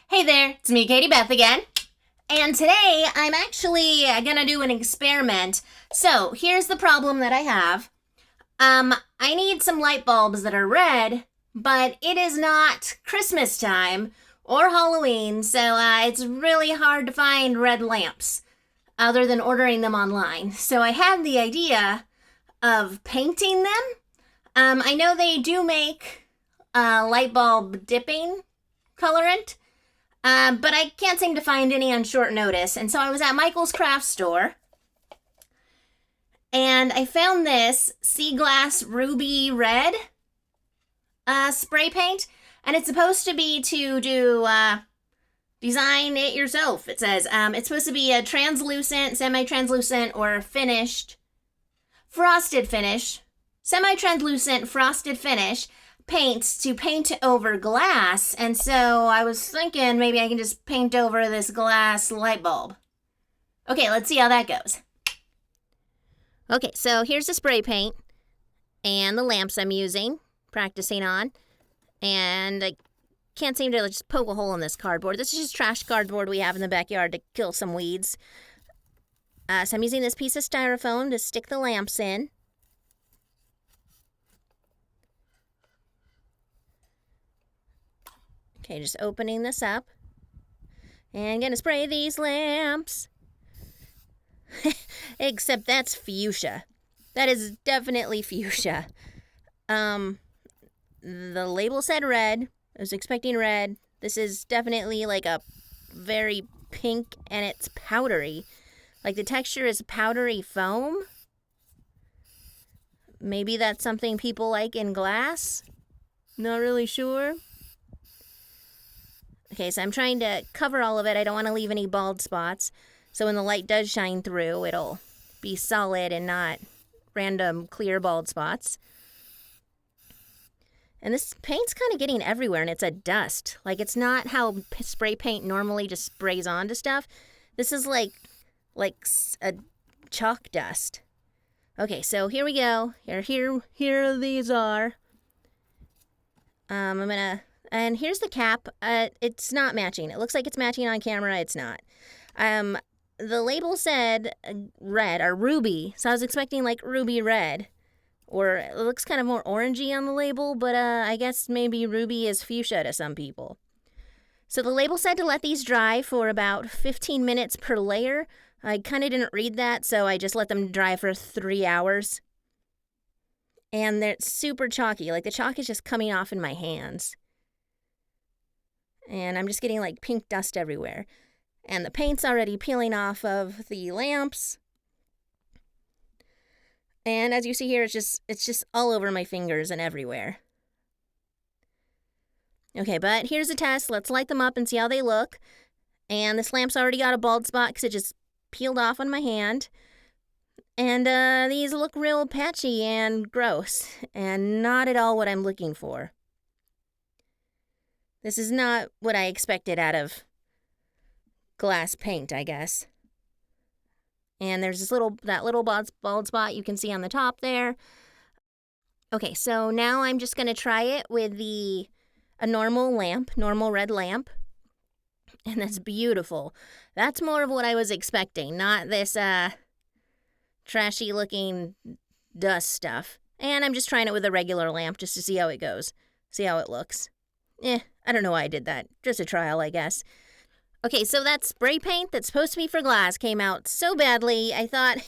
Hey there, it's me, Katie-Beth again. And today I'm actually gonna do an experiment. So here's the problem that I have. I need some light bulbs that are red, but it is not Christmas time or Halloween, so it's really hard to find red lamps other than ordering them online. So I had the idea of painting them. I know they do make light bulb dipping colorant. But I can't seem to find any on short notice. And so I was at Michael's craft store. And I found this Sea Glass Ruby Red spray paint. And it's supposed to be to do design it yourself. It says it's supposed to be a translucent, semi-translucent, or finished, frosted finish. Semi-translucent frosted finish paints to paint over glass, and so I was thinking maybe I can just paint over this glass light bulb. Okay, let's see how that goes. Okay, so here's the spray paint and the lamps I'm using, practicing on, and I can't seem to just poke a hole in this cardboard. This is just trash cardboard we have in the backyard to kill some weeds. So I'm using this piece of styrofoam to stick the lamps in. Okay, just opening this up. And gonna spray these lamps. Except that's fuchsia. That is definitely fuchsia. The label said red. I was expecting red. This is definitely like a very pink, and it's powdery. Like the texture is powdery foam. Maybe that's something people like in glass. Not really sure. Okay, so I'm trying to cover all of it. I don't want to leave any bald spots. So when the light does shine through, it'll be solid and not random clear bald spots. And this paint's kind of getting everywhere, and it's a dust. Like, it's not how spray paint normally just sprays onto stuff. This is like a chalk dust. Okay, so here we go. Here these are. I'm gonna... And here's the cap. It's not matching. It looks like it's matching on camera. It's not. The label said red, or ruby, so I was expecting like ruby red. Or it looks kind of more orangey on the label, but I guess maybe ruby is fuchsia to some people. So the label said to let these dry for about 15 minutes per layer. I kind of didn't read that, so I just let them dry for 3 hours. And they're super chalky. Like, the chalk is just coming off in my hands. And I'm just getting like pink dust everywhere. And the paint's already peeling off of the lamps. And as you see here, it's just all over my fingers and everywhere. Okay, but here's a test. Let's light them up and see how they look. And this lamp's already got a bald spot because it just peeled off on my hand. And these look real patchy and gross. And not at all what I'm looking for. This is not what I expected out of glass paint, I guess. And there's that little bald spot you can see on the top there. Okay, so now I'm just going to try it with a normal red lamp. And that's beautiful. That's more of what I was expecting, not this trashy looking dust stuff. And I'm just trying it with a regular lamp just to see how it goes. See how it looks. I don't know why I did that. Just a trial, I guess. Okay, so that spray paint that's supposed to be for glass came out so badly, I thought,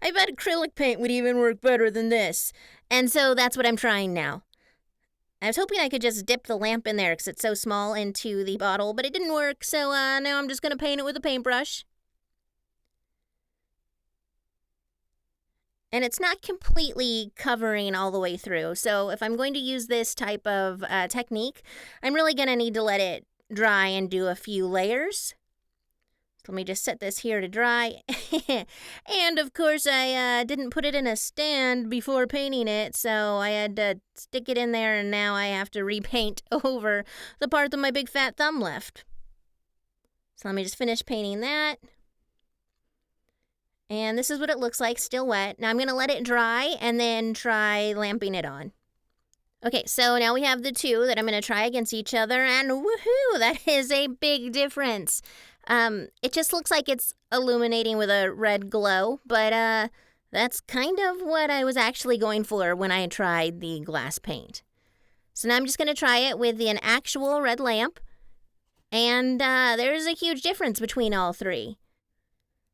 I bet acrylic paint would even work better than this. And so that's what I'm trying now. I was hoping I could just dip the lamp in there because it's so small into the bottle, but it didn't work, so now I'm just going to paint it with a paintbrush. And it's not completely covering all the way through. So if I'm going to use this type of technique, I'm really going to need to let it dry and do a few layers. So let me just set this here to dry. And of course, I didn't put it in a stand before painting it, so I had to stick it in there, and now I have to repaint over the part that my big fat thumb left. So let me just finish painting that. And this is what it looks like, still wet. Now I'm going to let it dry and then try lamping it on. Okay, so now we have the two that I'm going to try against each other, and woohoo, that is a big difference. It just looks like it's illuminating with a red glow, but that's kind of what I was actually going for when I tried the glass paint. So now I'm just going to try it with an actual red lamp, and there's a huge difference between all three.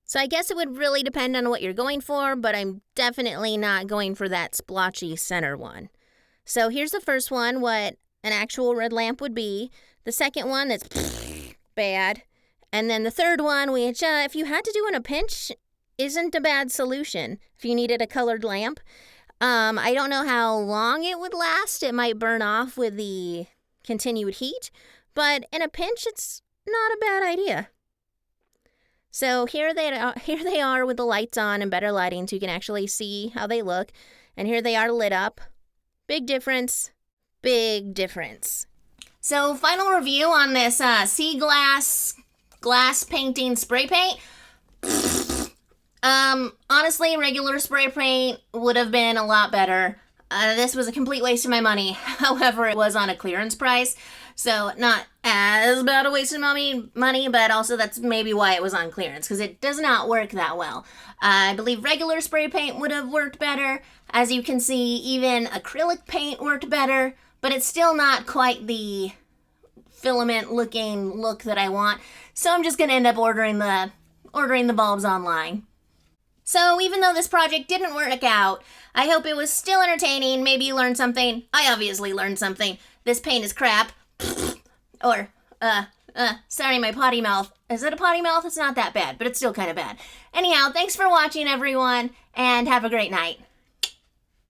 So I guess it would really depend on what you're going for, but I'm definitely not going for that splotchy center one. So here's the first one, what an actual red lamp would be. The second one, that's bad. And then the third one, which if you had to do in a pinch, isn't a bad solution if you needed a colored lamp. I don't know how long it would last. It might burn off with the continued heat, but in a pinch, it's not a bad idea. So here they are with the lights on and better lighting so you can actually see how they look. And here they are lit up. Big difference. Big difference. So final review on this sea glass painting spray paint. Honestly, regular spray paint would have been a lot better. This was a complete waste of my money. However, it was on a clearance price. So not as bad a waste of money, but also that's maybe why it was on clearance, because it does not work that well. I believe regular spray paint would have worked better. As you can see, even acrylic paint worked better, but it's still not quite the filament looking look that I want. So I'm just going to end up ordering the bulbs online. So even though this project didn't work out, I hope it was still entertaining. Maybe you learned something. I obviously learned something. This paint is crap. Or, sorry, my potty mouth. Is it a potty mouth? It's not that bad, but it's still kind of bad. Anyhow, thanks for watching, everyone, and have a great night.